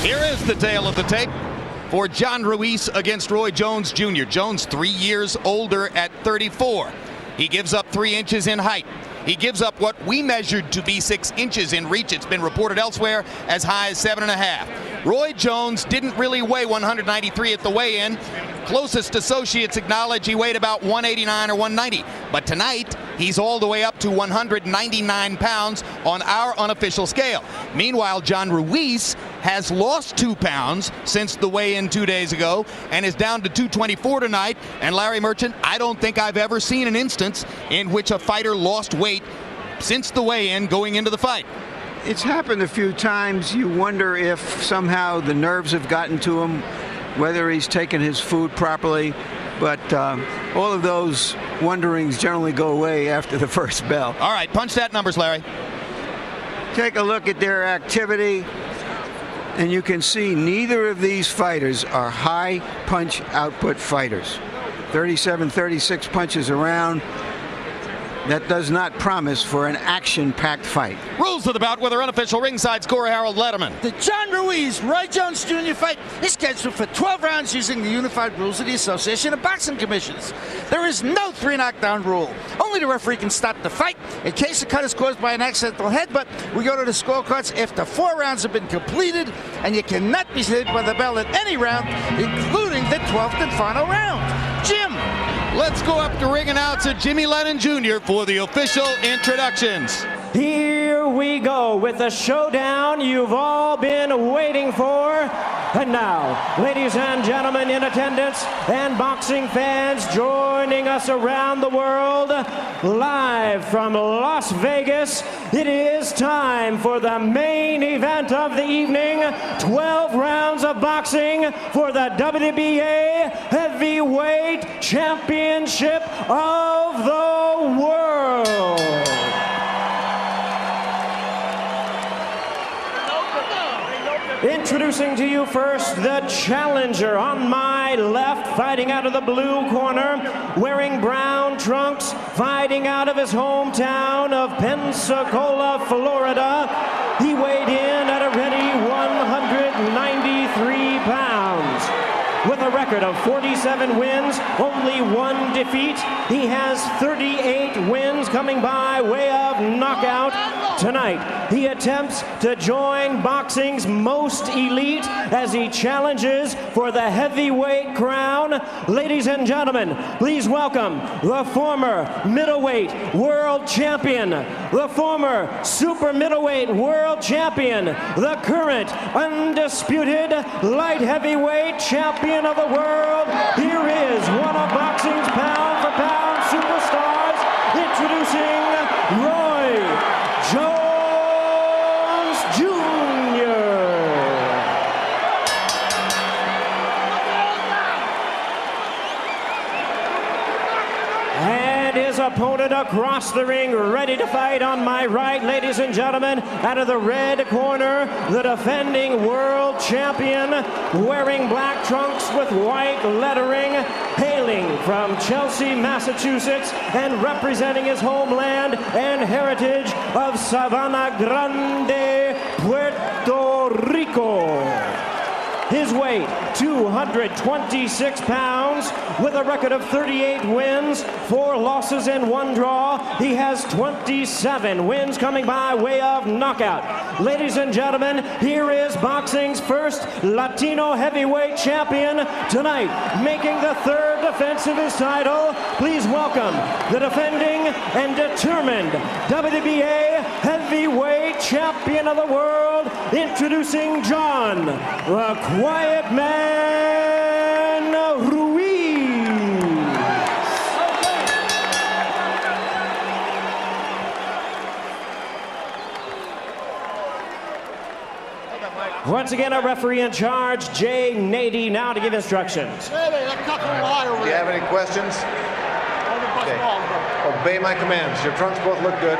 Here is the tale of the tape for John Ruis against Roy Jones Jr. Jones 3 years older at 34. He gives up 3 inches in height. He gives up what we measured to be 6 inches in reach. It's been reported elsewhere as high as 7.5. Roy Jones didn't really weigh 193 at the weigh-in. Closest associates acknowledge he weighed about 189 or 190. But tonight, he's all the way up to 199 pounds on our unofficial scale. Meanwhile, John Ruis has lost 2 pounds since the weigh-in 2 days ago and is down to 224 tonight. And Larry Merchant, I don't think I've ever seen an instance in which a fighter lost weight since the weigh-in going into the fight. It's happened a few times. You wonder if somehow the nerves have gotten to him, whether he's taken his food properly. But all of those wonderings generally go away after the first bell. All right, punch that numbers, Larry. Take a look at their activity, and you can see neither of these fighters are high punch output fighters. 37, 36 punches around. That does not promise for an action-packed fight. Rules of the bout with our unofficial ringside scorer, Harold Letterman. The John Ruis, Roy Jones Jr. fight is scheduled for 12 rounds using the unified rules of the Association of Boxing Commissions. There is no 3 knockdown rule. Only the referee can stop the fight in case the cut is caused by an accidental headbutt. We go to the scorecards after 4 rounds have been completed, and you cannot be hit by the bell at any round, including the 12th and final round. Jim. Let's go up to ring announcer Jimmy Lennon Jr. for the official introductions. Here we go with the showdown you've all been waiting for. And now, ladies and gentlemen in attendance and boxing fans joining us around the world, live from Las Vegas, it is time for the main event of the evening. 12 rounds of boxing for the WBA Heavyweight Championship of the World. Introducing to you first the challenger on my left, fighting out of the blue corner, wearing brown trunks, fighting out of his hometown of Pensacola, Florida. He weighed in at a ready 193 pounds. With a record of 47 wins, only 1 defeat, he has 38 wins coming by way of knockout. Tonight, he attempts to join boxing's most elite as he challenges for the heavyweight crown. Ladies and gentlemen, please welcome the former middleweight world champion, the former super middleweight world champion, the current undisputed light heavyweight champion of the world. Here is one of boxing's pound-for-pound superstars, introducing Roy Jones Jr. And his opponent across the ring, ready to fight on my right, ladies and gentlemen, out of the red corner, the defending world champion, wearing black trunks with white lettering, hailing from Chelsea, Massachusetts, and representing his homeland and heritage of Sabana Grande, Puerto Rico. His weight, 226 pounds, with a record of 38 wins, 4 losses and 1 draw. He has 27 wins coming by way of knockout. Ladies and gentlemen, here is boxing's first Latino heavyweight champion tonight, making the 3rd defense of his title. Please welcome the defending and determined WBA heavyweight champion of the world, introducing John, the Quiet Man Ruis. Once again, our referee in charge, Jay Nady, now to give instructions. Do you have any questions? Okay. Obey my commands. Your trunks both look good.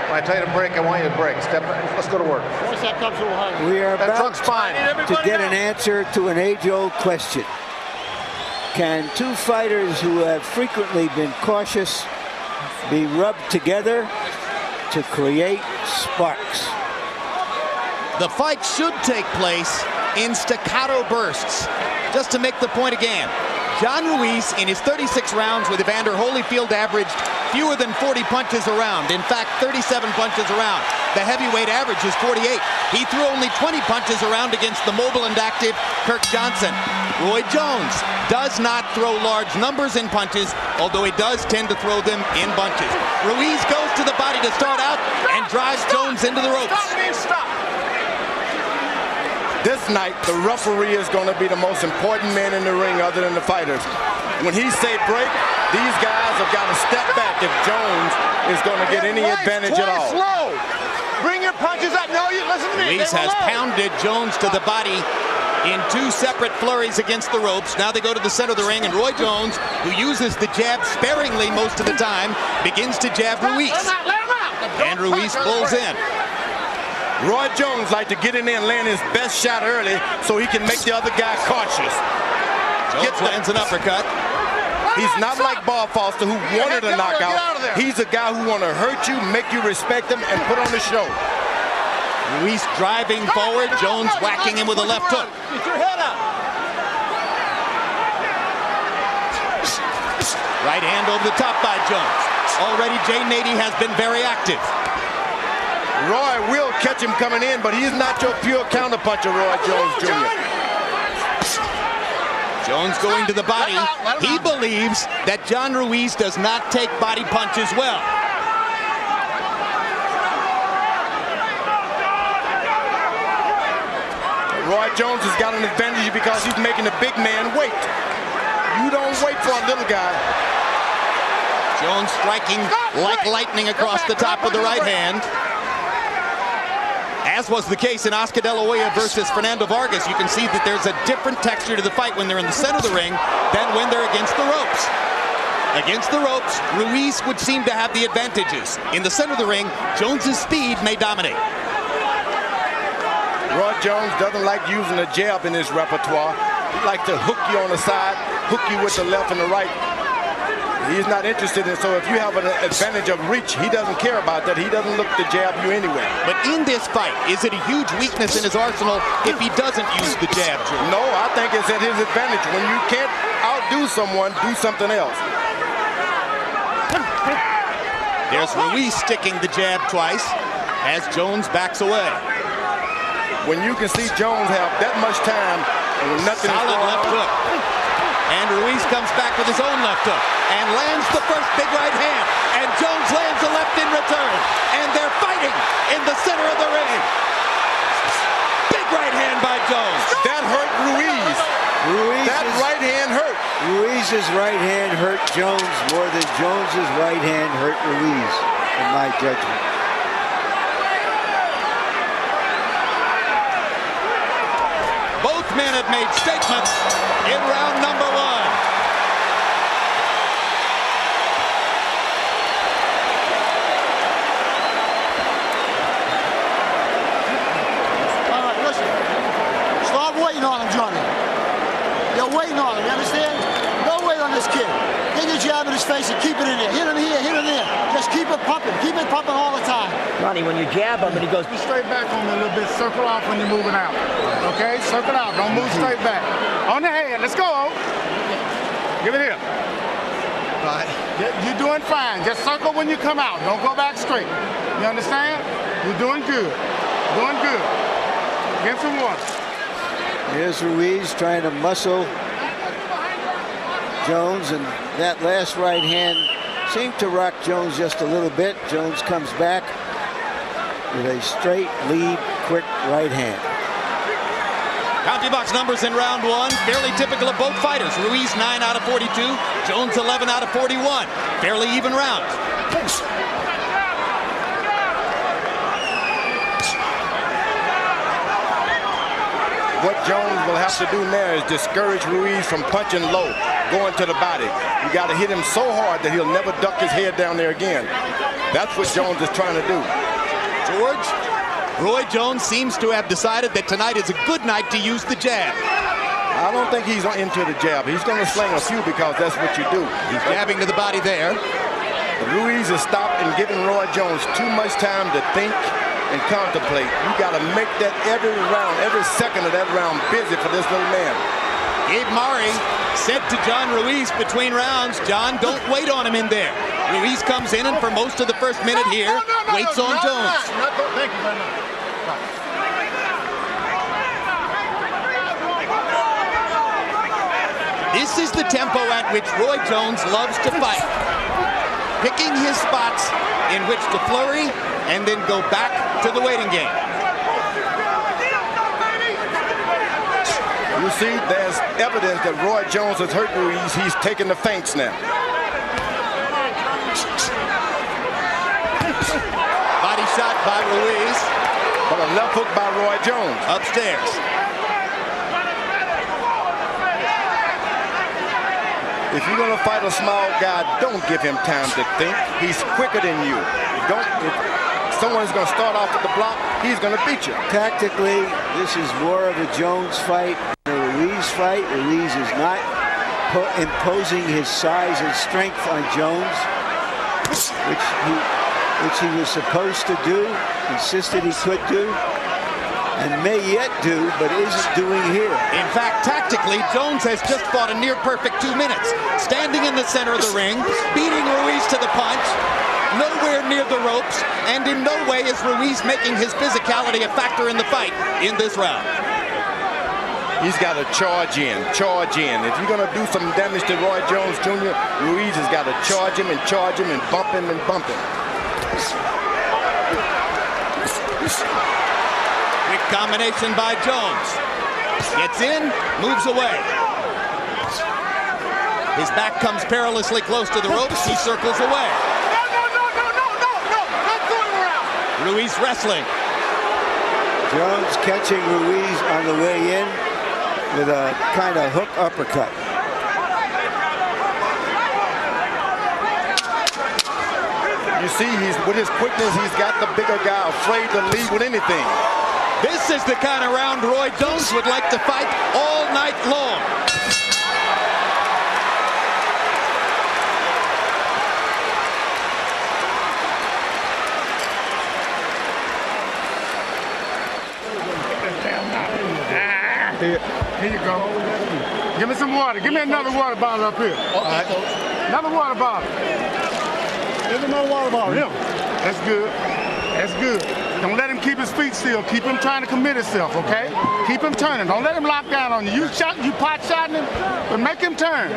When I tell you to break, I want you to break. Step. Let's go to work. We are That about trunk's fine. to get an answer to an age-old question. Can 2 fighters who have frequently been cautious be rubbed together to create sparks? The fight should take place in staccato bursts. Just to make the point again, John Ruis in his 36 rounds with Evander Holyfield averaged fewer than 40 punches around. In fact, 37 punches around. The heavyweight average is 48. He threw only 20 punches around against the mobile and active Kirk Johnson. Roy Jones does not throw large numbers in punches, although he does tend to throw them in bunches. Ruiz goes to the body to start out and drives Jones into the ropes. This night, the referee is going to be the most important man in the ring other than the fighters. When he say break, these guys have got to step back if Jones is going to get any advantage at all. Slow. Bring your punches up. No, you listen to me. Ruiz has pounded Jones to the body in two separate flurries against the ropes. Now they go to the center of the ring, and Roy Jones, who uses the jab sparingly most of the time, begins to jab Ruiz. And Ruiz pulls in. Roy Jones like to get in there and land his best shot early so he can make the other guy cautious. Jones lands an uppercut. He's not like Bob Foster, who wanted a knockout. He's a guy who want to hurt you, make you respect him, and put on the show. Ruiz driving forward. Jones whacking him with a left hook. Get your head up. Right hand over the top by Jones. Already Jay Nady has been very active. Roy will catch him coming in, but he's not your pure counterpuncher, Roy Jones Jr. Jones going to the body. He believes that John Ruiz does not take body punches well. Roy Jones has got an advantage because he's making the big man wait. You don't wait for a little guy. Jones striking like lightning across the top of the right hand. As was the case in Oscar De La Hoya versus Fernando Vargas, you can see that there's a different texture to the fight when they're in the center of the ring than when they're against the ropes. Against the ropes, Ruiz would seem to have the advantages. In the center of the ring, Jones's speed may dominate. Roy Jones doesn't like using a jab in his repertoire. He likes to hook you on the side, hook you with the left and the right. He's not interested in it, so if you have an advantage of reach, he doesn't care about that. He doesn't look to jab you anyway. But in this fight, is it a huge weakness in his arsenal if he doesn't use the jab? No, I think it's at his advantage. When you can't outdo someone, do something else. There's Ruiz sticking the jab twice as Jones backs away. When you can see Jones have that much time and nothing is solid left hook. And Ruiz comes back with his own left hook and lands the first big right hand. And Jones lands a left in return. And they're fighting in the center of the ring. Big right hand by Jones. That hurt Ruiz. That right hand hurt. Ruiz's right hand hurt Jones more than Jones's right hand hurt Ruiz, in my judgment. Both men have made statements in round number one. All right, listen. Start waiting on him, Johnny. You're waiting on him, you understand? Don't wait on this kid. Get your jab in his face and keep it in there. Hit him here, hit him there. Just keep it pumping. Keep it pumping all the time. Johnny, when you jab him and he goes... Be straight back on me a little bit. Circle off when you're moving out. Okay? Circle out. Don't move straight back. On the hand. Let's go. Give it here. Right. You're doing fine. Just circle when you come out. Don't go back straight. You understand? You're doing good. Doing good. Get some water. Here's Ruiz trying to muscle Jones, and that last right hand seemed to rock Jones just a little bit. Jones comes back with a straight lead, quick right hand. CompuBox numbers in round one, fairly typical of both fighters. Ruiz 9 out of 42, Jones 11 out of 41. Fairly even round. What Jones will have to do now is discourage Ruiz from punching low, going to the body. You got to hit him so hard that he'll never duck his head down there again. That's what Jones is trying to do. George, Roy Jones seems to have decided that tonight is a good night to use the jab. I don't think he's into the jab. He's going to sling a few because that's what you do. He's jabbing to the body there. Ruiz has stopped and given Roy Jones too much time to think and contemplate. You got to make that every round, every second of that round busy for this little man. Gabe Murray said to John Ruis between rounds, John, don't wait on him in there. Ruiz comes in and for most of the first minute here, waits on Jones. Thank you very much. This is the tempo at which Roy Jones loves to fight. Picking his spots in which to flurry and then go back to the waiting game. You see, there's evidence that Roy Jones has hurt Ruiz. He's taking the feints now. Body shot by Ruiz. But a left hook by Roy Jones. Upstairs. If you're going to fight a small guy, don't give him time to think. He's quicker than you. If someone's going to start off at the block, he's going to beat you. Tactically, this is more of a Jones fight than a Ruiz fight. Ruiz is not imposing his size and strength on Jones, which he was supposed to do, insisted he could do, and may yet do, but isn't doing here. In fact, tactically, Jones has just fought a near-perfect 2 minutes, standing in the center of the ring, beating Ruiz to the punch, nowhere near the ropes, and in no way is Ruiz making his physicality a factor in the fight in this round. He's got to charge in. If you're going to do some damage to Roy Jones Jr., Ruiz has got to charge him and bump him and bump him. Quick combination by Jones. Gets in, moves away. His back comes perilously close to the ropes. He circles away. No. Not going around. Ruiz wrestling. Jones catching Ruiz on the way in with a kind of hook uppercut. You see, with his quickness, he's got the bigger guy afraid to lead with anything. This is the kind of round Roy Jones would like to fight all night long. Here you go. Give me some water. Give me another water bottle up here. Okay, Coach. Another water bottle. There's another water bottle. Here. That's good. That's good. Don't let him keep his feet still. Keep him trying to commit himself, okay? Keep him turning. Don't let him lock down on you. You pot shotting him, but make him turn.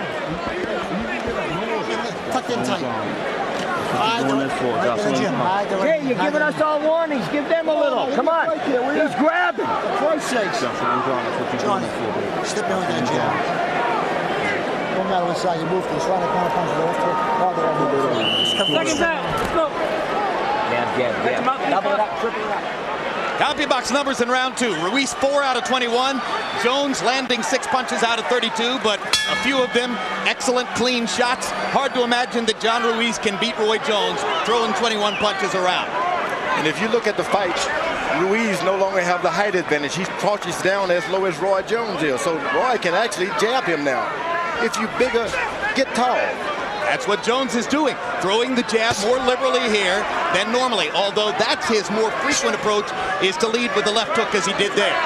Tuck in tight. Jay, you're giving us all warnings. Give them a little. Come on. He's grabbing. For Christ's sakes. Johnny, step in with that jab. No matter what side you move to, try to counter punch the left. Seconds out. Let's go. Jab. Double it up, triple it up. CompuBox numbers in round 2. Ruiz 4 out of 21. Jones landing 6 punches out of 32, but a few of them excellent, clean shots. Hard to imagine that John Ruiz can beat Roy Jones throwing 21 punches around. And if you look at the fights, Ruiz no longer have the height advantage. He crouches down as low as Roy Jones is. So Roy can actually jab him now. If you bigger, get tall. That's what Jones is doing, throwing the jab more liberally here than normally, although that's his more frequent approach, is to lead with the left hook as he did there.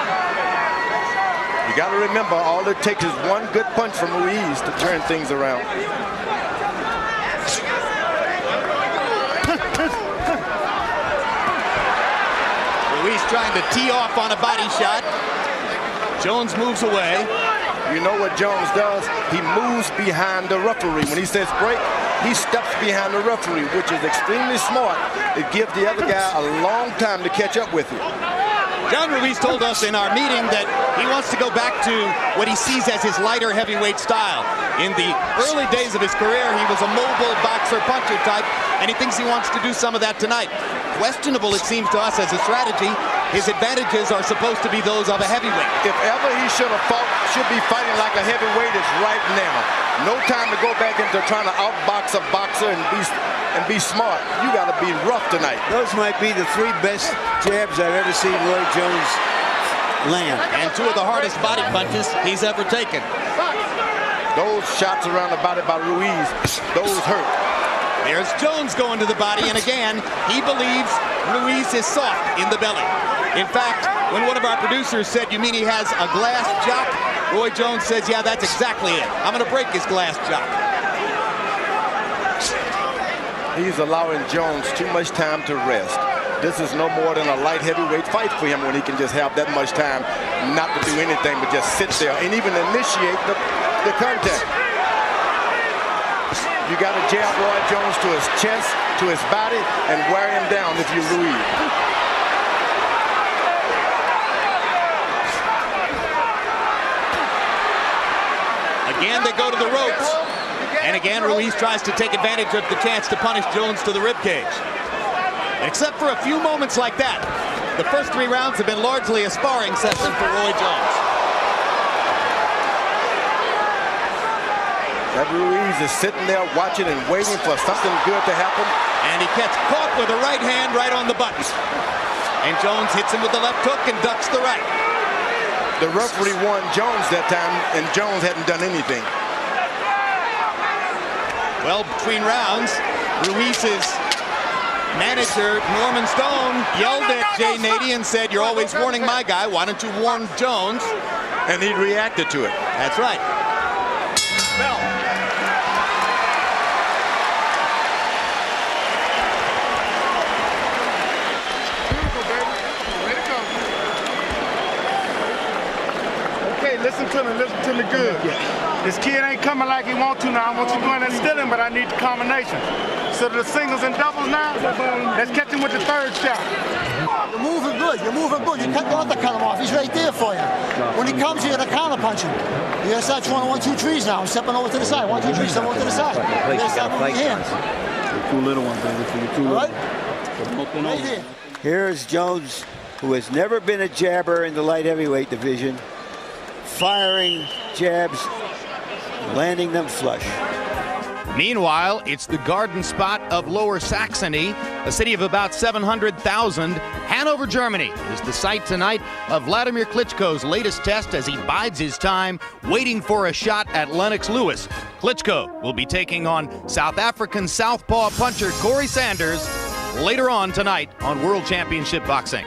You got to remember, all it takes is one good punch from Ruiz to turn things around. Ruiz trying to tee off on a body shot. Jones moves away. You know what Jones does? He moves behind the referee. When he says break, he steps behind the referee, which is extremely smart. It gives the other guy a long time to catch up with you. John Ruiz told us in our meeting that he wants to go back to what he sees as his lighter heavyweight style. In the early days of his career, he was a mobile boxer puncher type, and he thinks he wants to do some of that tonight. Questionable, it seems to us, as a strategy. His advantages are supposed to be those of a heavyweight. If ever he should be fighting like a heavyweight, it's right now. No time to go back into trying to outbox a boxer and be smart. You got to be rough tonight. Those might be the 3 best jabs I've ever seen Roy Jones land. And 2 of the hardest body punches he's ever taken. Those shots around the body by Ruiz, those hurt. There's Jones going to the body, and again, he believes Ruiz is soft in the belly. In fact, when one of our producers said, "You mean he has a glass jock?" Roy Jones says, "Yeah, that's exactly it. I'm going to break his glass jock." He's allowing Jones too much time to rest. This is no more than a light heavyweight fight for him when he can just have that much time not to do anything but just sit there and even initiate the contact. You got to jab Roy Jones to his chest, to his body, and wear him down if you're Ruiz. Again, they go to the ropes. And again, Ruiz tries to take advantage of the chance to punish Jones to the ribcage. Except for a few moments like that, the first 3 rounds have been largely a sparring session for Roy Jones. That Ruiz is sitting there watching and waiting for something good to happen. And he gets caught with a right hand right on the button. And Jones hits him with the left hook and ducks the right. The referee won Jones that time, and Jones hadn't done anything. Well, between rounds, Ruiz's manager, Norman Stone, yelled at Jay Nady and said, "You're always warning my guy. Why don't you warn Jones?" And he reacted to it. That's right. Bell. Beautiful, baby. Way to go. Okay, listen to me good. This kid ain't coming like he want to now. I want you going and steal him, but I need the combination. So the singles and doubles now, let's catch him with the third shot. You're moving good. You're moving good. You cut the undercut him off. He's right there for you. When he comes, you're going to counter punch him. You got to start throwing 1, 2, 3s now. Stepping over to the side. 1, 2, 3, step over to the side. You got to start moving your hands. Two little ones, baby. Two All little right? Right here. Here's Jones, who has never been a jabber in the light heavyweight division, firing jabs, landing them flush. Meanwhile, it's the garden spot of Lower Saxony, a city of about 700,000. Hanover, Germany is the site tonight of Vladimir Klitschko's latest test as he bides his time, waiting for a shot at Lennox Lewis. Klitschko will be taking on South African southpaw puncher Corey Sanders later on tonight on World Championship Boxing.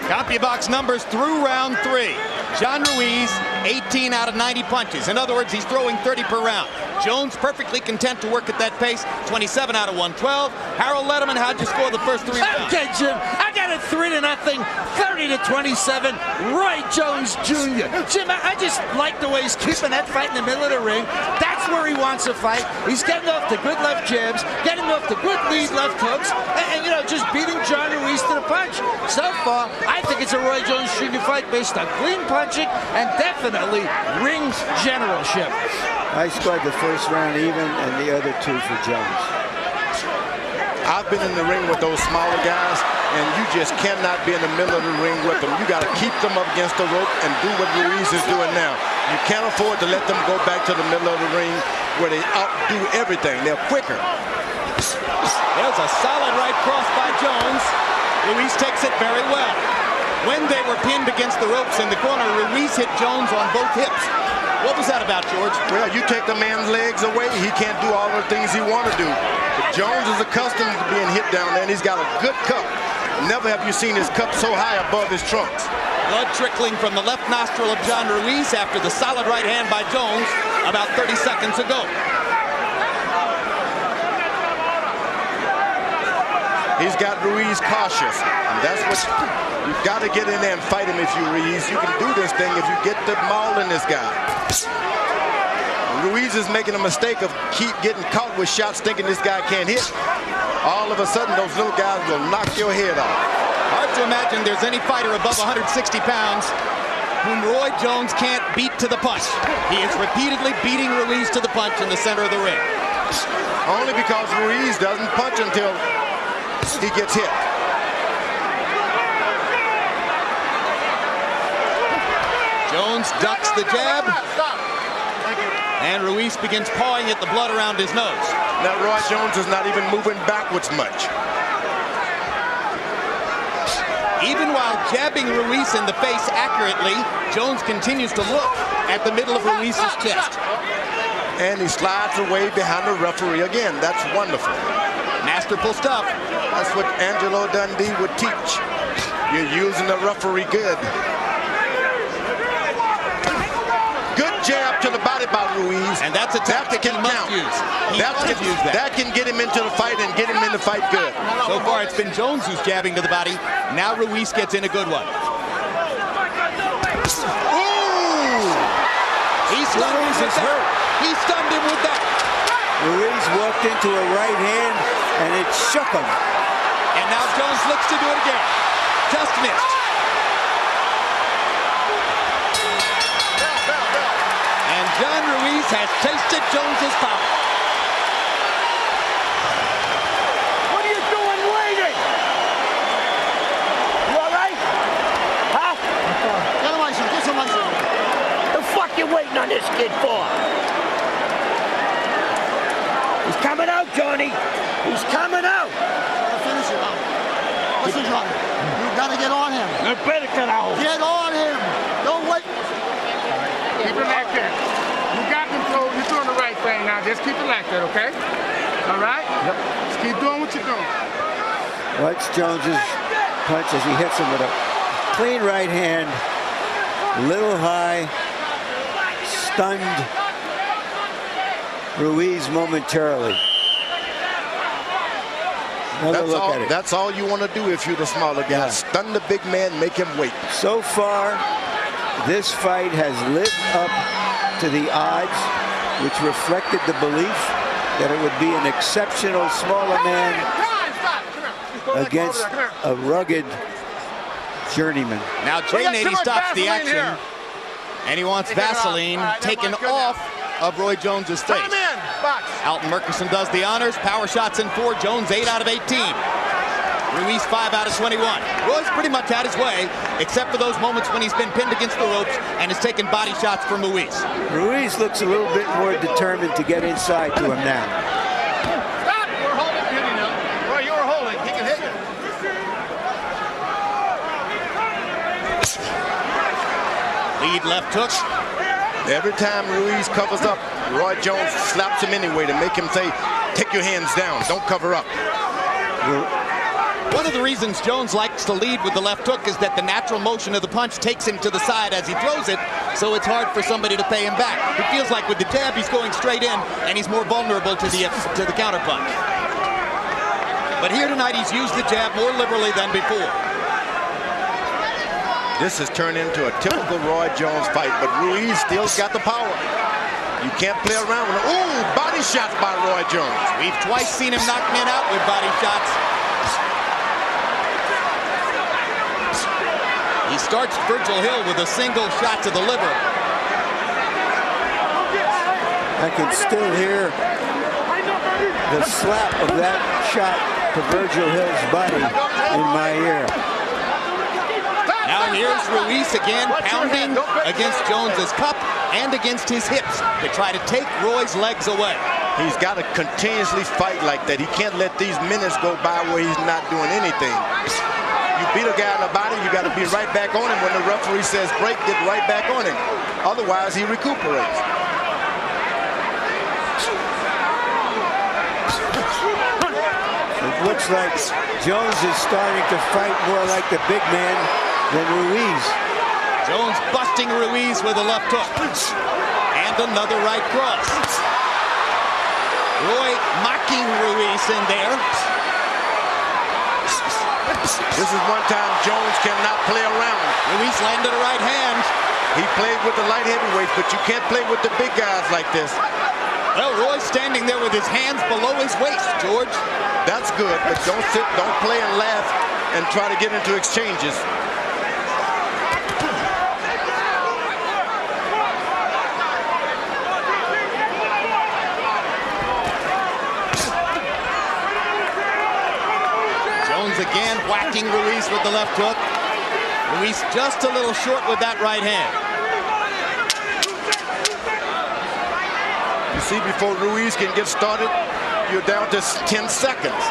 CompuBox numbers through round 3. John Ruiz, 18 out of 90 punches. In other words, he's throwing 30 per round. Jones perfectly content to work at that pace, 27 out of 112. Harold Letterman, how'd you score the first 3 rounds? Okay, Jim, I got it 3-0, 30-27. Roy Jones Jr. Jim, I just like the way he's keeping that fight in the middle of the ring. That's where he wants to fight. He's getting off the good left jabs, getting off the good lead left hooks, and just beating John Ruiz to the punch. So far, I think it's a Roy Jones Jr. fight based on clean punching and definitely ring generalship. I scored the first round even and the other 2 for Jones. I've been in the ring with those smaller guys, and you just cannot be in the middle of the ring with them. You got to keep them up against the rope and do what Ruiz is doing now. You can't afford to let them go back to the middle of the ring where they outdo everything. They're quicker. There's a solid right cross by Jones. Ruiz takes it very well. When they were pinned against the ropes in the corner, Ruiz hit Jones on both hips. What was that about, George? Well, you take the man's legs away, he can't do all the things he want to do. But Jones is accustomed to being hit down there, and he's got a good cup. Never have you seen his cup so high above his trunks. Blood trickling from the left nostril of John Ruiz after the solid right hand by Jones about 30 seconds ago. He's got Ruiz cautious, and that's what you've got to get in there and fight him if you Ruiz. You can do this thing if you get the maul in this guy. Ruiz is making a mistake of keep getting caught with shots thinking this guy can't hit. All of a sudden, those little guys will knock your head off. Hard to imagine there's any fighter above 160 pounds whom Roy Jones can't beat to the punch. He is repeatedly beating Ruiz to the punch in the center of the ring. Only because Ruiz doesn't punch until he gets hit. Jones ducks the jab, and Ruiz begins pawing at the blood around his nose. Now Roy Jones is not even moving backwards much. Even while jabbing Ruiz in the face accurately, Jones continues to look at the middle of Ruiz's chest. And he slides away behind the referee again. That's wonderful. masterful stuff. That's what Angelo Dundee would teach. You're using the referee good. Good jab to the body by Ruiz. And that's a tactic he must use. That can get him into the fight and get him in the fight good. So far, it's been Jones who's jabbing to the body. Now Ruiz gets in a good one. Ooh! He stunned him with that. He stunned him with that. Ruiz walked into a right hand, and it shook him. And now Jones looks to do it again. Just missed. And John Ruiz has tasted Jones's power. What are you doing waiting? You all right? Huh? Get him ice, get some ice. The fuck you waiting on this kid for? He's coming out, Johnny. He's coming out. Finish it out. Listen, Johnny. You gotta get on him. You better get out. Get on him. Don't wait. Keep it like that. You got control. You're doing the right thing now. Just keep it like that, okay? All right? Yep. Just keep doing what you're doing. Watch Jones's punch as he hits him with a clean right hand, little high, stunned Ruiz momentarily. That's all you want to do if you're the smaller guy. Yeah. Stun the big man, make him wait. So far, this fight has lived up to the odds, which reflected the belief that it would be an exceptional smaller man against a rugged journeyman. Now Jay Nady stops the action, and he wants Vaseline taken off of Roy Jones's face. Alton Murchison does the honors. Power shots in 4. Jones 8 out of 18. Ruiz 5 out of 21. Roy's pretty much had his way, except for those moments when he's been pinned against the ropes and has taken body shots from Ruiz. Ruiz looks a little bit more determined to get inside to him now. Stop! You're holding him, you know. Roy, you're holding. He can hit you. Lead left hook. Every time Ruiz covers up, Roy Jones slaps him anyway to make him say, take your hands down, don't cover up. One of the reasons Jones likes to lead with the left hook is that the natural motion of the punch takes him to the side as he throws it, so it's hard for somebody to pay him back. It feels like with the jab he's going straight in, and he's more vulnerable to the counter punch. But here tonight he's used the jab more liberally than before. This has turned into a typical Roy Jones fight, but Ruiz still got the power. You can't play around with him. Ooh, body shots by Roy Jones. We've twice seen him knock men out with body shots. He starts Virgil Hill with a single shot to the liver. I can still hear the slap of that shot to Virgil Hill's body in my ear. Now here's Ruiz again, pounding against Jones's cup and against his hips to try to take Roy's legs away. He's got to continuously fight like that. He can't let these minutes go by where he's not doing anything. You beat a guy in the body, you got to be right back on him. When the referee says break, get right back on him. Otherwise, he recuperates. It looks like Jones is starting to fight more like the big man than Ruiz. Jones busting Ruiz with a left hook. And another right cross. Roy mocking Ruiz in there. This is one time Jones cannot play around. Ruiz landed a right hand. He played with the light heavyweights, but you can't play with the big guys like this. Well, Roy's standing there with his hands below his waist, George. That's good, but don't sit, don't play and laugh and try to get into exchanges. Jones again whacking Ruiz with the left hook. Ruiz just a little short with that right hand. You see, before Ruiz can get started, you're down to 10 seconds.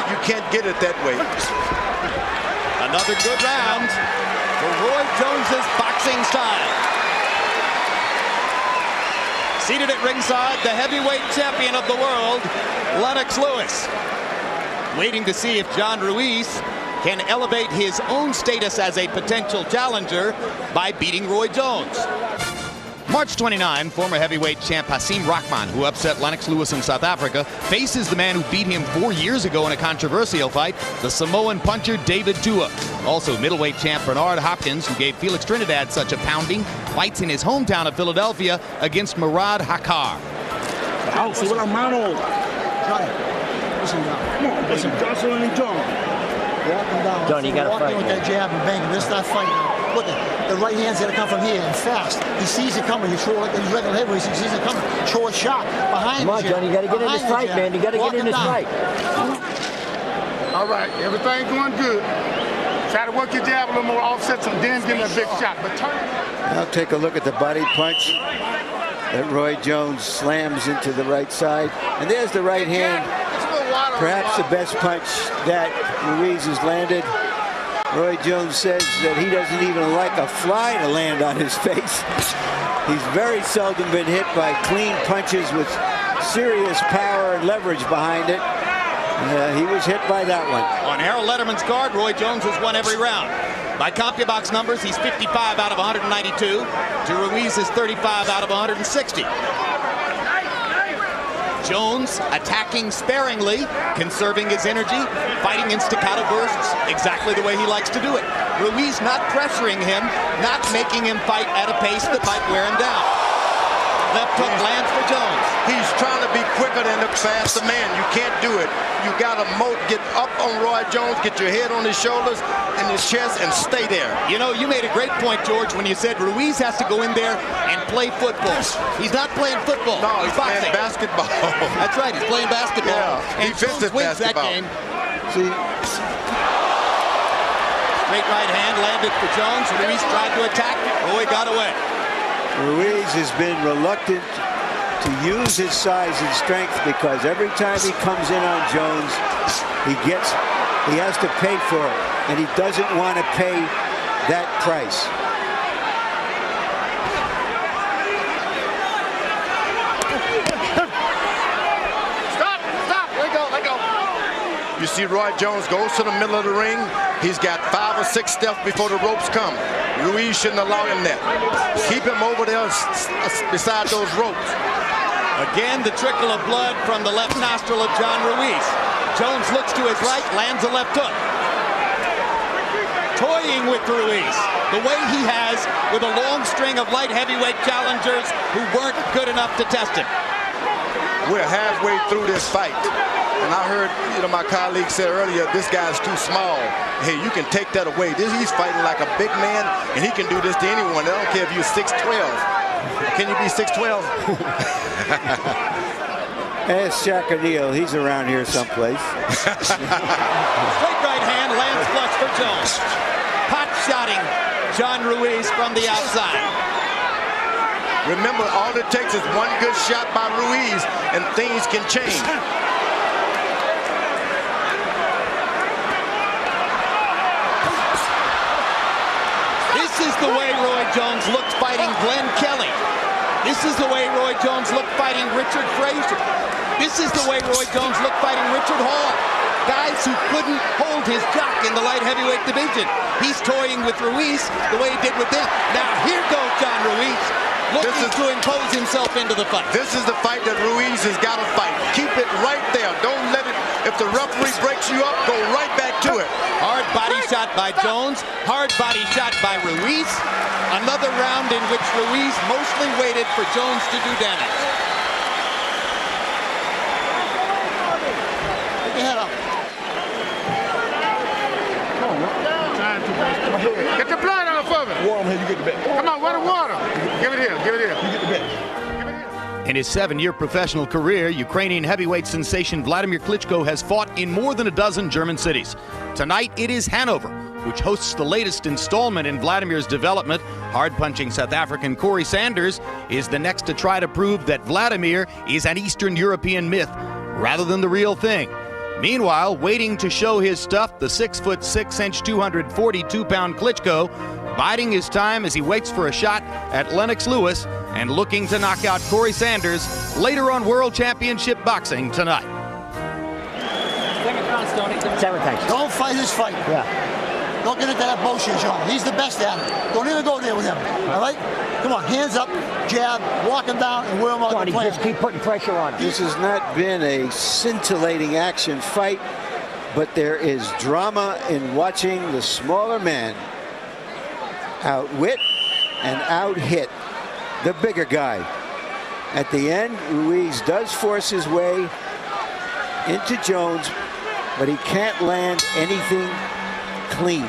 You can't get it that way. Another good round for Roy Jones's boxing style. Seated at ringside, the heavyweight champion of the world, Lennox Lewis. waiting to see if John Ruis can elevate his own status as a potential challenger by beating Roy Jones. March 29, former heavyweight champ Hasim Rahman, who upset Lennox Lewis in South Africa, faces the man who beat him 4 years ago in a controversial fight, the Samoan puncher David Tua. Also, middleweight champ Bernard Hopkins, who gave Felix Trinidad such a pounding, fights in his hometown of Philadelphia against Murad Hakar. Listen now. Come on, listen, Jocelyn and John. Walk him down. John, you gotta walk fight, in with man. that jab and bang him. Let's not fight now. Look, the right hand's gonna come from here and fast. He sees it coming. He throw it. He's regular heavyweights. He sees it coming. Throw a shot behind. Come on, John, you gotta get in this fight, man. You gotta get in this fight. All right, everything going good. Try to work your jab a little more, offset some, then give him a big shot. But turn it. Now take a look at the body punch that Roy Jones slams into the right side. And there's the right hand. Perhaps the best punch that Ruiz has landed. Roy Jones says that he doesn't even like a fly to land on his face. He's very seldom been hit by clean punches with serious power and leverage behind it. He was hit by that one. On Harold Letterman's card, Roy Jones has won every round. By CompuBox numbers, he's 55 out of 192. To Ruiz's 35 out of 160. Jones attacking sparingly, conserving his energy, fighting in staccato bursts, exactly the way he likes to do it. Ruiz not pressuring him, not making him fight at a pace that might wear him down. Left hook lands for Jones. He's trying to be quicker than the faster man. You can't do it. You got to get up on Roy Jones, get your head on his shoulders and his chest, and stay there. You know, you made a great point, George, when you said Ruiz has to go in there and play football. He's not playing football. No, he's playing basketball. That's right, he's playing basketball. Yeah, and Jones wins that game. See, Straight right hand landed for Jones. Ruiz tried to attack. Roy got away. Ruiz has been reluctant to use his size and strength because every time he comes in on Jones, he has to pay for it, and he doesn't want to pay that price. Stop, let go. You see Roy Jones goes to the middle of the ring. He's got 5 or 6 steps before the ropes come. Ruiz shouldn't allow him that. Keep him over there beside those ropes. Again, the trickle of blood from the left nostril of John Ruiz. Jones looks to his right, lands a left hook. Toying with Ruiz, the way he has with a long string of light heavyweight challengers who weren't good enough to test him. We're halfway through this fight. And I heard, my colleague said earlier, this guy's too small. Hey, you can take that away. He's fighting like a big man, and he can do this to anyone. I don't care if you're 6'12". Can you be 6'12"? Ask Shaq O'Neal. He's around here someplace. Straight right hand lands flush for Jones. Pot-shotting John Ruiz from the outside. Remember, all it takes is one good shot by Ruiz, and things can change. This is the way Roy Jones looked fighting Glenn Kelly. This is the way Roy Jones looked fighting Richard Frazier. This is the way Roy Jones looked fighting Richard Hall. Guys who couldn't hold his jock in the light heavyweight division. He's toying with Ruiz the way he did with them. Now here goes John Ruiz, looking to impose himself into the fight. This is the fight that Ruiz has got to fight. Keep it right there. Don't let it, if the referee breaks you up, go right back to it. Hard body shot by Jones, hard body shot by Ruiz. Another round in which Ruiz mostly waited for Jones to do damage. Get your head up. Get the blood off of it. Warm here, you get the bet. Come on, water. Give it here. You get the bet. In his 7-year professional career, Ukrainian heavyweight sensation Vladimir Klitschko has fought in more than a dozen German cities. Tonight, it is Hanover, which hosts the latest installment in Vladimir's development. Hard-punching South African Corey Sanders is the next to try to prove that Vladimir is an Eastern European myth rather than the real thing. Meanwhile, waiting to show his stuff, the 6'6", 242-pound Klitschko biding his time as he waits for a shot at Lennox Lewis and looking to knock out Corey Sanders later on World Championship Boxing tonight. Second round, 7 times. Don't fight his fight. Yeah. Don't get into that bullshit, John. He's the best at it. Don't even go there with him. All right? Come on, hands up, jab, walk him down, and wear him out the plan. Just keep putting pressure on him. This has not been a scintillating action fight, but there is drama in watching the smaller man outwit and out-hit the bigger guy. At the end, Ruiz does force his way into Jones, but he can't land anything clean.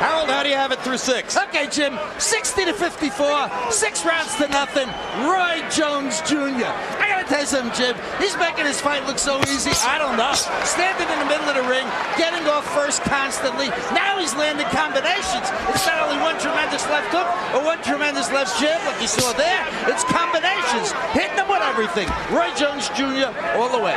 Harold, how do you have it through 6? Okay, Jim, 60-54, 6 rounds to nothing. Roy Jones Jr. I gotta tell you something, Jim. He's making his fight look so easy. I don't know. Standing in the middle of the ring, getting off first constantly. Now he's landing combinations. It's not only one tremendous left hook or one tremendous left jab like you saw there. It's combinations. Hitting them with everything. Roy Jones Jr. all the way.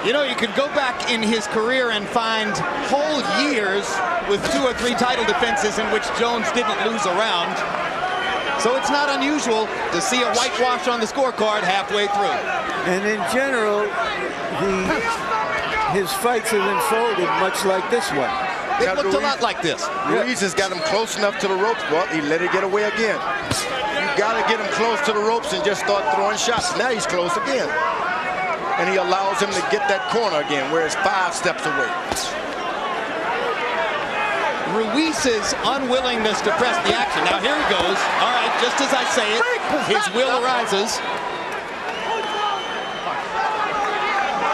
You know, you could go back in his career and find whole years with 2 or 3 title defenses in which Jones didn't lose a round. So it's not unusual to see a whitewash on the scorecard halfway through. And in general, his fights have unfolded much like this one. It looked a lot like this. Ruiz has got him close enough to the ropes. Well, he let it get away again. You got to get him close to the ropes and just start throwing shots. Now he's close again. And he allows him to get that corner again, where it's 5 steps away. Ruiz's unwillingness to press the action. Now here he goes. All right, just as I say it, his will arises.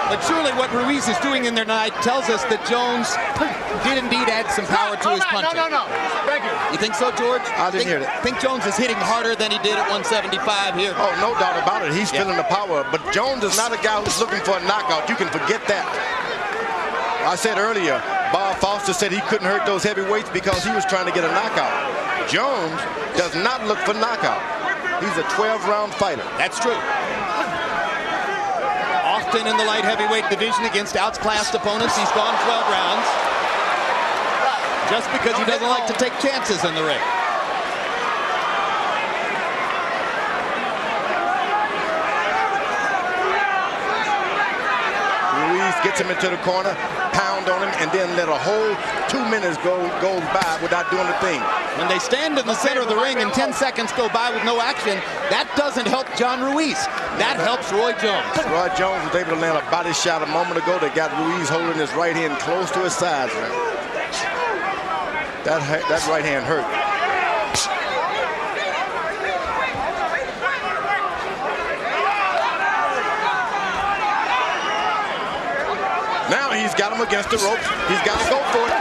But surely what Ruiz is doing in there tonight tells us that Jones did indeed add some power to his punching. No. Thank you. You think so, George? I didn't hear that. Think Jones is hitting harder than he did at 175 here? Oh, no doubt about it. He's feeling the power. But Jones is not a guy who's looking for a knockout. You can forget that. I said earlier, Bob Foster said he couldn't hurt those heavyweights because he was trying to get a knockout. Jones does not look for knockout. He's a 12-round fighter. That's true. Often in the light heavyweight division against outclassed opponents, he's gone 12 rounds just because he doesn't like to take chances in the ring. Ruiz gets him into the corner, pound on him, and then let a whole 2 minutes goes by without doing a thing. When they stand in the center of the ring and 10 seconds go by with no action, that doesn't help John Ruiz. That helps Roy Jones. Roy Jones was able to land a body shot a moment ago that got Ruiz holding his right hand close to his sides. That right hand hurt. Now he's got him against the ropes. He's got to go for it.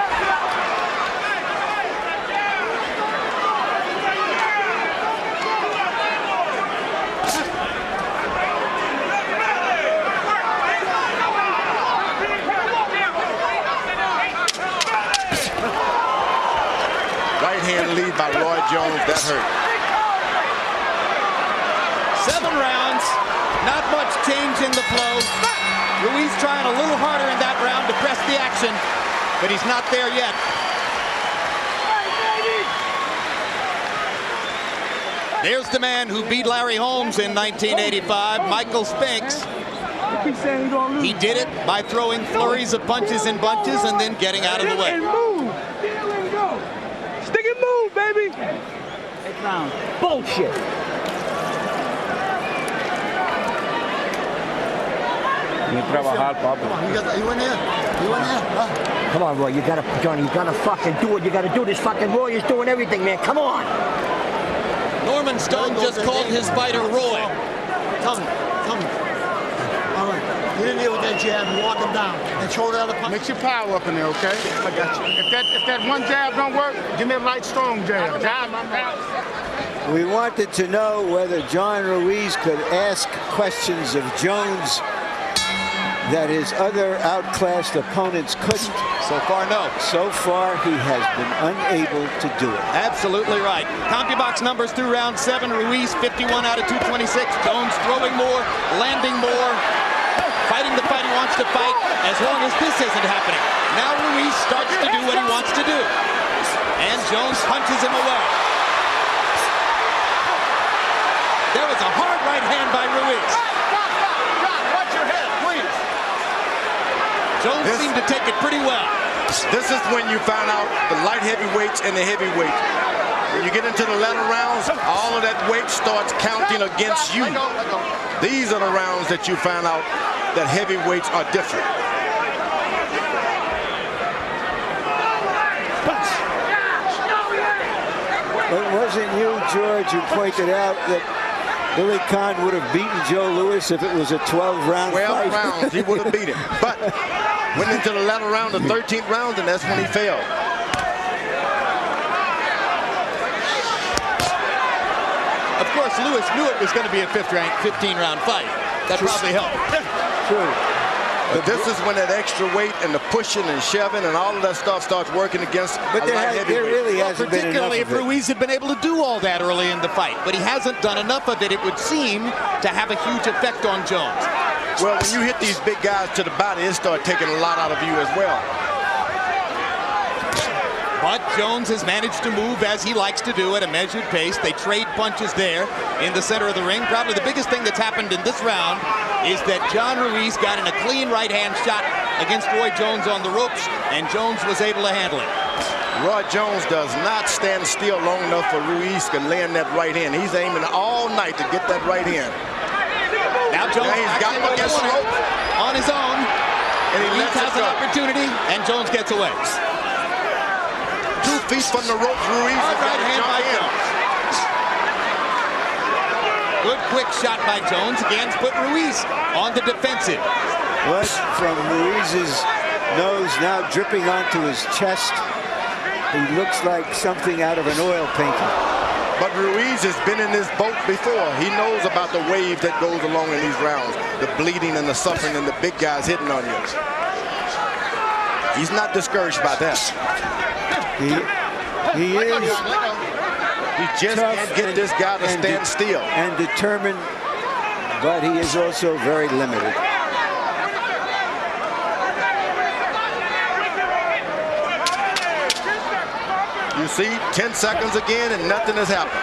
Right hand lead by Roy Jones. That hurt. 7 rounds, not much change in the flow. Ruiz trying a little harder in that round to press the action, but he's not there yet. There's the man who beat Larry Holmes in 1985, Michael Spinks. He did it by throwing flurries of punches in bunches and then getting out of the way. Stick and move, baby. Bullshit. You trabajar, Papa. You in there? Huh? Come on, Roy. You gotta, Johnny. You gotta fucking do it. You gotta do this. Fucking Roy is doing everything, man. Come on. Norman Stone just called his fighter Roy. Tell me. All right. Get in there with that jab and walk him down and throw the other punch. Mix your power up in there, okay? I got you. If that one jab don't work, give me a light, strong jab. We wanted to know whether John Ruiz could ask questions of Jones that his other outclassed opponents couldn't. So far, no. So far, he has been unable to do it. Absolutely right. CompuBox numbers through round 7. Ruiz 51 out of 226. Jones throwing more, landing more, fighting the fight he wants to fight as long as this isn't happening. Now Ruiz starts to do what he wants to do. And Jones punches him away. There was a hard right hand by Ruiz. Jones seemed to take it pretty well. This is when you find out the light heavyweights and the heavyweights. When you get into the latter rounds, all of that weight starts counting against you. These are the rounds that you find out that heavyweights are different. But wasn't you, George, who pointed out that Billy Conn would have beaten Joe Louis if it was a 12-round fight? 12 rounds, he would have beat him. But went into the latter round, the 13th round, and that's when he failed. Of course, Louis knew it was going to be a 15-round fight. That probably helped. True. But this is when that extra weight and the pushing and shoving and all of that stuff starts working against But a light there heavyweight. really hasn't been enough Particularly of if it. Ruiz had been able to do all that early in the fight. But he hasn't done enough of it, it would seem, to have a huge effect on Jones. Well, when you hit these big guys to the body, it starts taking a lot out of you as well. But Jones has managed to move as he likes to do at a measured pace. They trade punches there in the center of the ring. Probably the biggest thing that's happened in this round is that John Ruiz got in a clean right-hand shot against Roy Jones on the ropes, and Jones was able to handle it. Roy Jones does not stand still long enough for Ruiz to land that right hand. He's aiming all night to get that right hand. Now Jones He's got him against the rope on his own. and he Ruiz lets has it an go. opportunity, and Jones gets away. 2 feet from the rope, Ruiz has got Right to hand by jump in. Jones. Good quick shot by Jones. Again, put Ruiz on the defensive. Blood from Ruiz's nose now dripping onto his chest. He looks like something out of an oil painting. But Ruiz has been in this boat before. He knows about the wave that goes along in these rounds. The bleeding and the suffering and the big guys hitting on you. He's not discouraged by that. He is He just tough can't get this guy to stand still. and determined, but he is also very limited. You see, 10 seconds again and nothing has happened.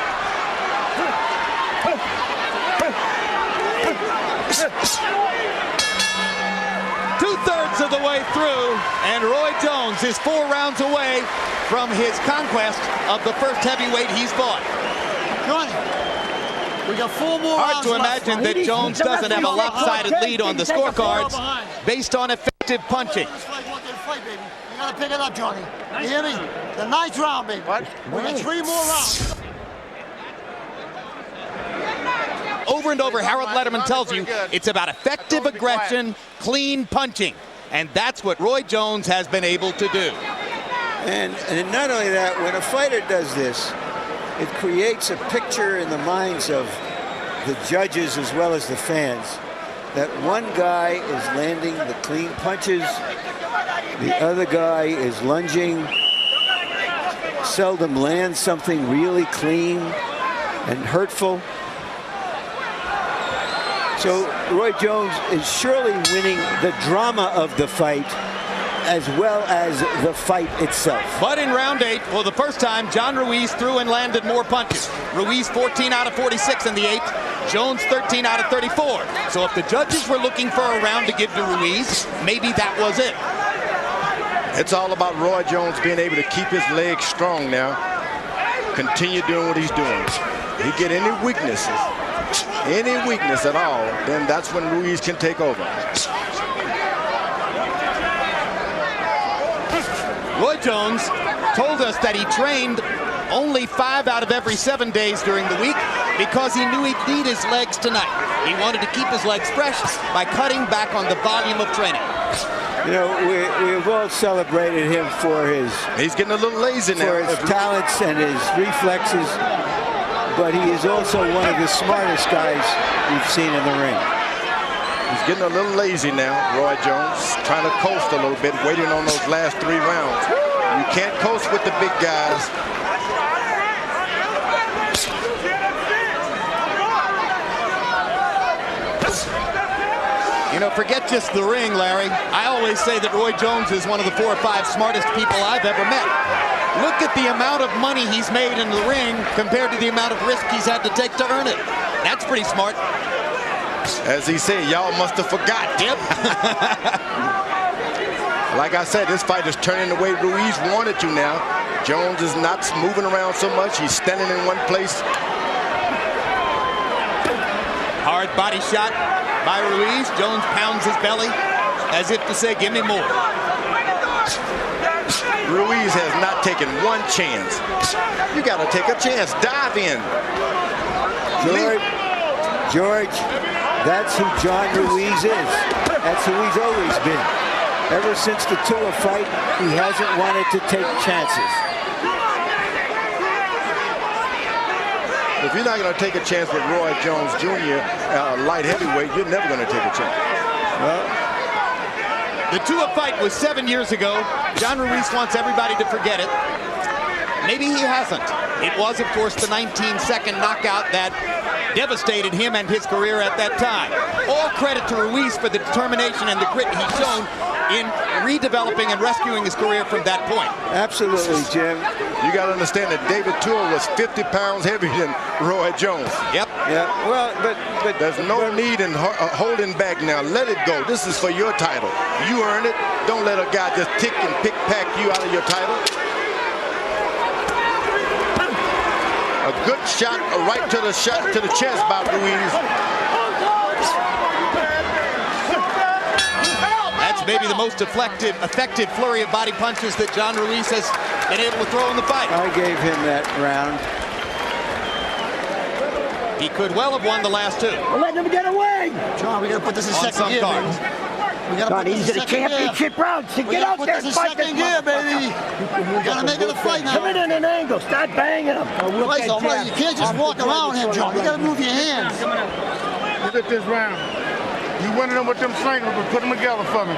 Two-thirds of the way through, and Roy Jones is 4 rounds away from his conquest of the first heavyweight he's fought. Johnny, we got 4 more Hard rounds to left. imagine that Jones doesn't have a lopsided lead on the scorecards based on effective punching. This fight, want that fight, baby. You gotta pick it up, Johnny. You hear me? The 9th round, baby. What? We got 3 more rounds. Over and over, Harold Letterman tells you it's about effective aggression, clean punching. And that's what Roy Jones has been able to do. And not only that, when a fighter does this, it creates a picture in the minds of the judges as well as the fans that one guy is landing the clean punches, the other guy is lunging, seldom lands something really clean and hurtful. So Roy Jones is surely winning the drama of the fight as well as the fight itself. But in round 8, for the first time, John Ruiz threw and landed more punches. Ruiz 14 out of 46 in the 8th, Jones 13 out of 34. So if the judges were looking for a round to give to Ruiz, maybe that was it. It's all about Roy Jones being able to keep his legs strong now. Continue doing what he's doing. He get any weakness at all, then that's when Ruiz can take over. Roy Jones told us that he trained only 5 out of every 7 days during the week because he knew he'd need his legs tonight. He wanted to keep his legs fresh by cutting back on the volume of training. You know, we've all celebrated him for his... He's getting a little lazy now. For his talents and his reflexes, but he is also one of the smartest guys we've seen in the ring. He's getting a little lazy now, Roy Jones, trying to coast a little bit, waiting on those last 3 rounds. You can't coast with the big guys. You know, forget just the ring, Larry. I always say that Roy Jones is one of the 4 or 5 smartest people I've ever met. Look at the amount of money he's made in the ring compared to the amount of risk he's had to take to earn it. That's pretty smart. As he said, y'all must have forgot. Yep. Like I said, this fight is turning the way Ruiz wanted to now. Jones is not moving around so much. He's standing in one place. Hard body shot by Ruiz. Jones pounds his belly as if to say, give me more. Ruiz has not taken one chance. You got to take a chance. Dive in. George, that's who John Ruiz is. That's who he's always been. Ever since the Tua fight, he hasn't wanted to take chances. If you're not going to take a chance with Roy Jones Jr., light heavyweight, you're never going to take a chance. Well, the Tua fight was 7 years ago. John Ruiz wants everybody to forget it. Maybe he hasn't. It was, of course, the 19-second knockout that devastated him and his career at that time. All credit to Ruiz for the determination and the grit he's shown in redeveloping and rescuing his career from that point. Absolutely, Jim. You got to understand that David Tua was 50 pounds heavier than Roy Jones. Yep. Yeah. Well, but there's no need in holding back now. Let it go. This is for your title. You earn it. Don't let a guy just tick and pick-pack you out of your title. A good shot right to the chest by Ruiz. That's maybe the most effective flurry of body punches that John Ruiz has been able to throw in the fight. I gave him that round. He could well have won the last two. We're letting him get away. John, we got to put this in second gear, baby. We got to put this in second gear. Championship round. So get out there and fight this second gear, baby. We got to make it a fight now. Come in at an angle. Start banging him. Christ almighty, you can't just walk around him, John. You got to move your hands. Look at this round. You winning them with them slingers, but put them together for me.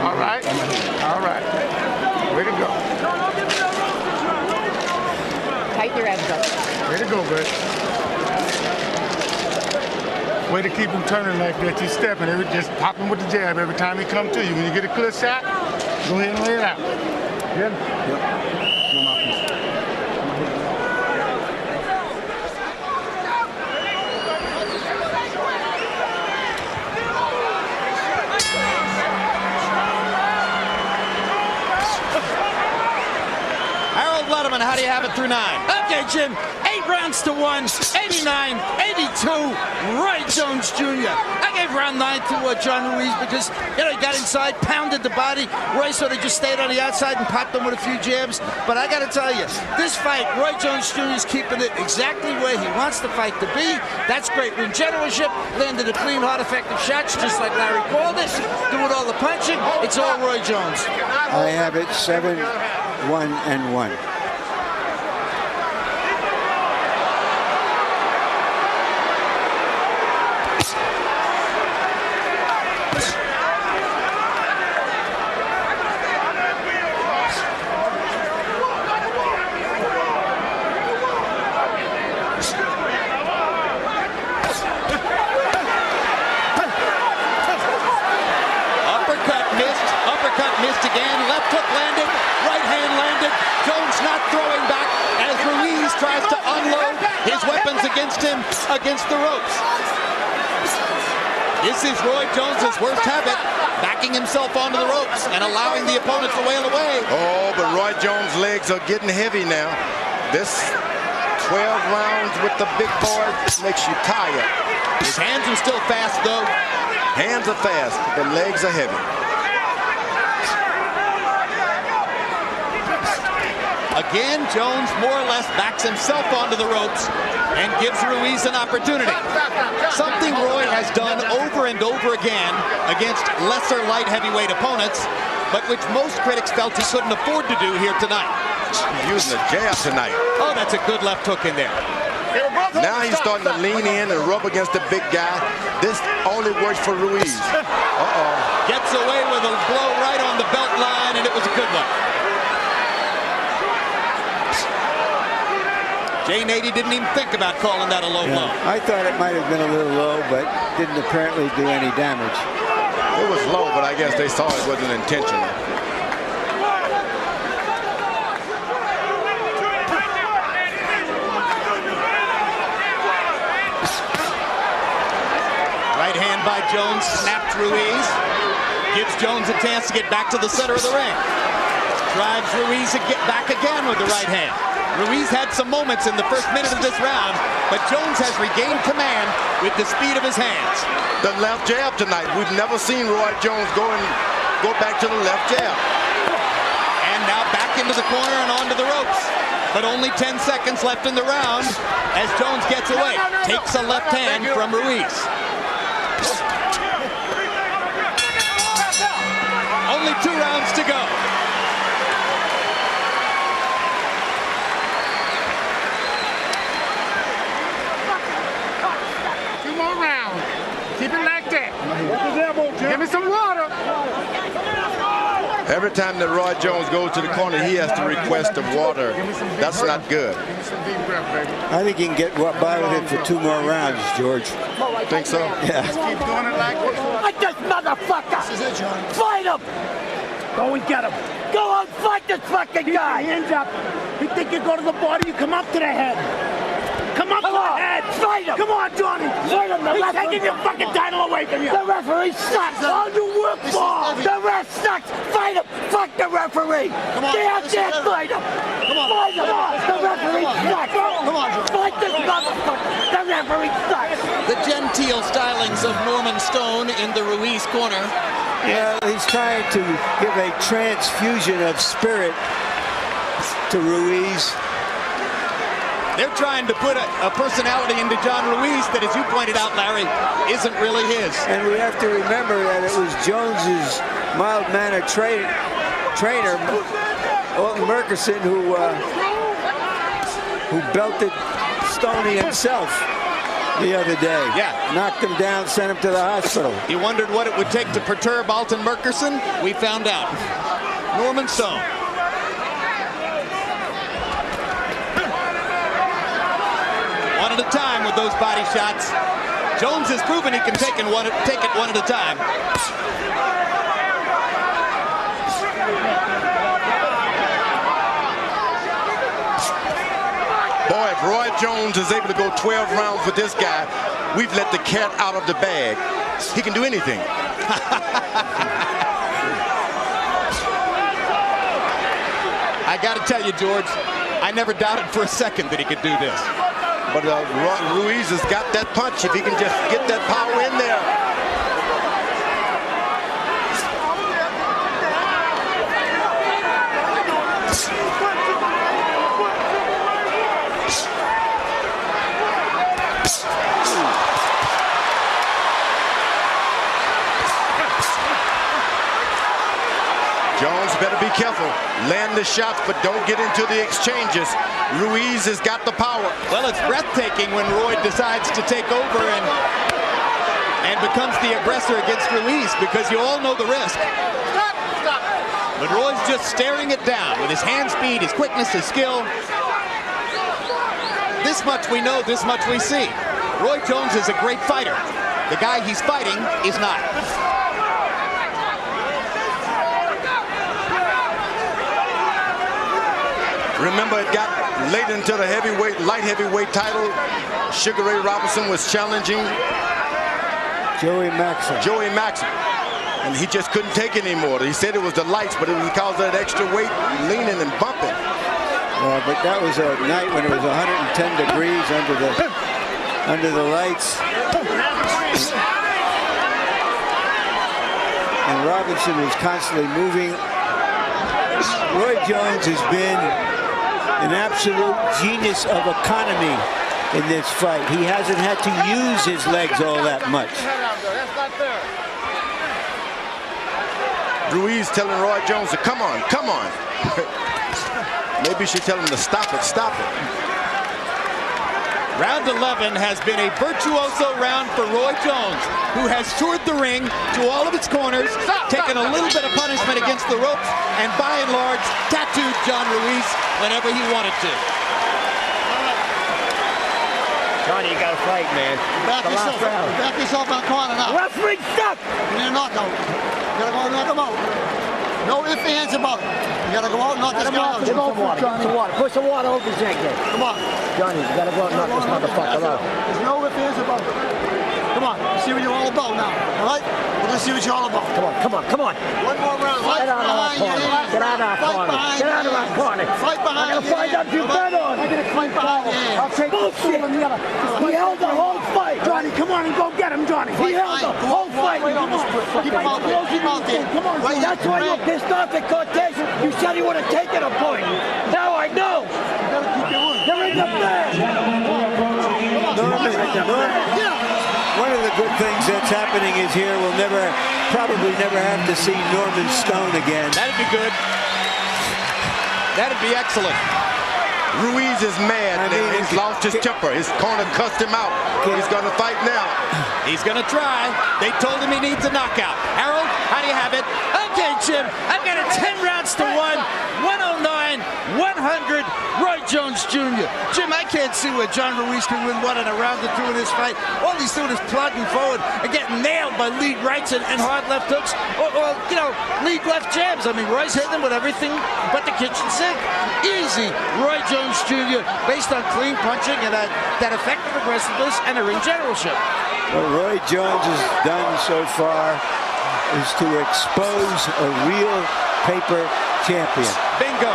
All right? All right. Way to go. Tighten your abs up. Way to go, bud. Way to keep him turning like that. He's stepping. Just pop him with the jab every time he come to you. When you get a clear shot, go ahead and lay it out. Good? Yep. How do you have it through 9? Okay, Jim. 8 rounds to 1, 89, 82, Roy Jones Jr. I gave round 9 to John Ruiz because, he got inside, pounded the body. Roy sort of just stayed on the outside and popped him with a few jabs. But I got to tell you, this fight, Roy Jones Jr. is keeping it exactly where he wants the fight to be. That's great ring generalship. Landed a clean, hard, effective shots, just like Larry called it. Doing all the punching. It's all Roy Jones. I have it 7-1-1. Against the ropes. This is Roy Jones's worst habit, backing himself onto the ropes and allowing the opponent to wail away. Oh, but Roy Jones' legs are getting heavy now. This 12 rounds with the big boy makes you tired. His hands are still fast, though. Hands are fast, but legs are heavy. Again, Jones more or less backs himself onto the ropes and gives Ruiz an opportunity. Something Roy has done over and over again against lesser light heavyweight opponents, but which most critics felt he couldn't afford to do here tonight. He's using a jab tonight. Oh, that's a good left hook in there. Now he's starting to lean in and rub against the big guy. This only works for Ruiz. Uh-oh. Gets away with a blow right on the belt line, and it was a good one. Jay Nady didn't even think about calling that a low blow. I thought it might have been a little low, but didn't apparently do any damage. It was low, but I guess they saw it wasn't intentional. Right hand by Jones, snapped Ruiz. Gives Jones a chance to get back to the center of the ring. Drives Ruiz to get back again with the right hand. Ruiz had some moments in the first minute of this round, but Jones has regained command with the speed of his hands. The left jab tonight. We've never seen Roy Jones go back to the left jab. And now back into the corner and onto the ropes. But only 10 seconds left in the round as Jones gets away. Takes a left hand from Ruiz. Only 2 rounds to go. Keep it like that. Give me some water. Every time that Roy Jones goes to the corner, he has to request of water. That's not good. I think he can get by with it for 2 more rounds, George. Think so? Yeah. Keep doing it like this. Fight this motherfucker! This is it, John. Fight him! Go and get him. Go and fight this fucking Keep your guy! hands up. You think you go to the body, you come up to the head. Come up to the head. Fight him! Come on, Johnny. Fight him! The He's referee- taking your fucking title away from you. The referee sucks! All you work for! The ref sucks! Fight him! Fuck the referee! Come on, Get out this there, is fight him! Come on. Fight him! The referee sucks! Come on, John. Fight this motherfucker! The referee sucks! The genteel stylings of Norman Stone in the Ruiz corner. Yeah, he's trying to give a transfusion of spirit to Ruiz. They're trying to put a personality into John Ruiz that, as you pointed out, Larry, isn't really his. And we have to remember that it was Jones's mild-mannered trainer, Alton Murchison, who belted Stoney himself the other day. Yeah. Knocked him down, sent him to the hospital. You wondered what it would take to perturb Alton Murchison? We found out. Norman Stone. One at a time with those body shots. Jones has proven he can take it one at a time. Boy, if Roy Jones is able to go 12 rounds with this guy, we've let the cat out of the bag. He can do anything. I got to tell you, George, I never doubted for a second that he could do this. But Ruiz has got that punch if he can just get that power in there. Jones better be careful. Land the shots, but don't get into the exchanges. Ruiz has got the power. Well, it's breathtaking when Roy decides to take over and becomes the aggressor against Ruiz, because you all know the risk. But Roy's just staring it down with his hand speed, his quickness, his skill. This much we know, this much we see. Roy Jones is a great fighter. The guy he's fighting is not. Remember, it got late into the light heavyweight title. Sugar Ray Robinson was challenging Joey Maxim. And he just couldn't take it anymore. He said it was the lights, but it was because of that extra weight, leaning and bumping. But that was a night when it was 110 degrees under the lights. And Robinson was constantly moving. Roy Jones has been an absolute genius of economy in this fight. He hasn't had to use his legs all that much. Ruiz telling Roy Jones to come on, come on. Maybe she tell him to stop it, stop it. Round 11 has been a virtuoso round for Roy Jones, who has toured the ring to all of its corners, taken a little bit of punishment against the ropes, and by and large tattooed John Ruiz whenever he wanted to. Johnny, you gotta fight, man. Back yourself in the corner now. Referee, stop! You need a knockout. You gotta go and knock him out. No ifs, ands about it. You gotta go out and knock this guy out. Give him some water. Give him some water. Put some water over his neck there. Come on. Johnny, you gotta go out and knock this motherfucker out. There's no ifs, ands about it. Come on. Let's see what you're all about now. All right? We're going to see what you're all about. Come on, come on, come on. One more round. Get out of our corner. Get out of our corner. Get out of our corner. Fight behind. I'm gonna find out if you bet on. I'm gonna fight behind. I'll take bullshit. He held the whole fight. Johnny, come on and go get him, Johnny. He held the whole fight. Come on. Keep him out there. Keep him out there. Come on. That's why you're pissed off at Cortez. You said he would have taken a point. Now I know. You gotta keep your wood. You're in the bag. One of the good things that's happening is here we'll probably never have to see Norman Stone again. That'd be good. That'd be excellent. Ruiz is mad. He's lost his temper. His corner cussed him out. He's going to fight now. He's going to try. They told him he needs a knockout. Harold, how do you have it? Okay, Jim, I've got it 10 rounds to 1, 109, 100, Roy Jones Jr. Jim, I can't see where John Ruis can win one in a round or two in this fight. All he's doing is plodding forward and getting nailed by lead rights and hard left hooks or lead left jabs. I mean, Roy's hitting him with everything but the kitchen sink. Easy, Roy Jones Jr., based on clean punching and that effective aggressiveness and a ring generalship. What Roy Jones has done so far is to expose a real paper champion. Bingo.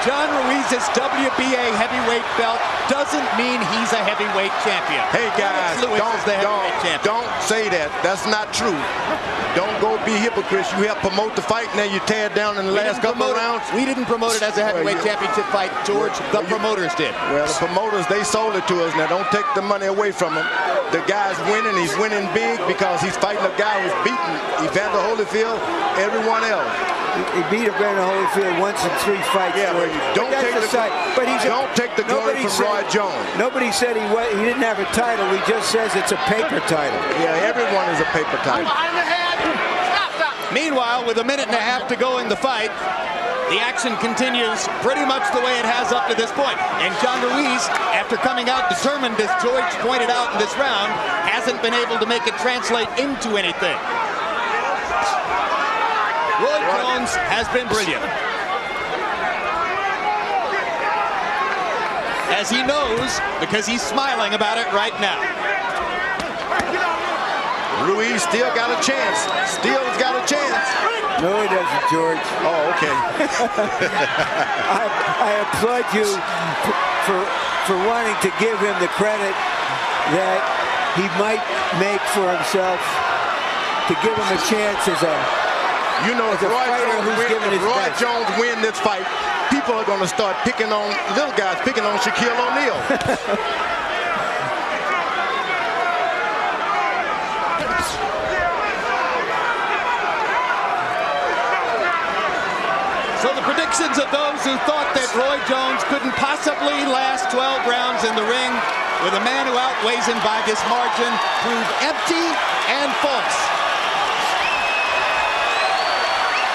John Ruiz's WBA heavyweight belt doesn't mean he's a heavyweight champion. Hey guys, don't say that. That's not true. Don't go be hypocrites. You help promote the fight, now you tear it down in the last couple of rounds. We didn't promote it as a heavyweight championship fight, George. The promoters did. Well, the promoters, they sold it to us. Now, don't take the money away from him. The guy's winning. He's winning big because he's fighting a guy who's beaten Evander Holyfield, everyone else. He beat Evander Holyfield once in 3 fights. Yeah, don't take the glory from Roy Jones. Nobody said he didn't have a title. He just says it's a paper title. Yeah, everyone is a paper title. Meanwhile, with a minute and a half to go in the fight, the action continues pretty much the way it has up to this point. And John Ruiz, after coming out determined, as George pointed out in this round, hasn't been able to make it translate into anything. Roy Jones has been brilliant. As he knows, because he's smiling about it right now. Ruiz still got a chance. Still has got a chance. No, he doesn't, George. Oh, okay. I applaud you for wanting to give him the credit that he might make for himself, to give him a chance as a if Roy Jones win this fight, people are going to start picking on little guys, picking on Shaquille O'Neal. So the predictions of those who thought that Roy Jones couldn't possibly last 12 rounds in the ring with a man who outweighs him by this margin prove empty and false.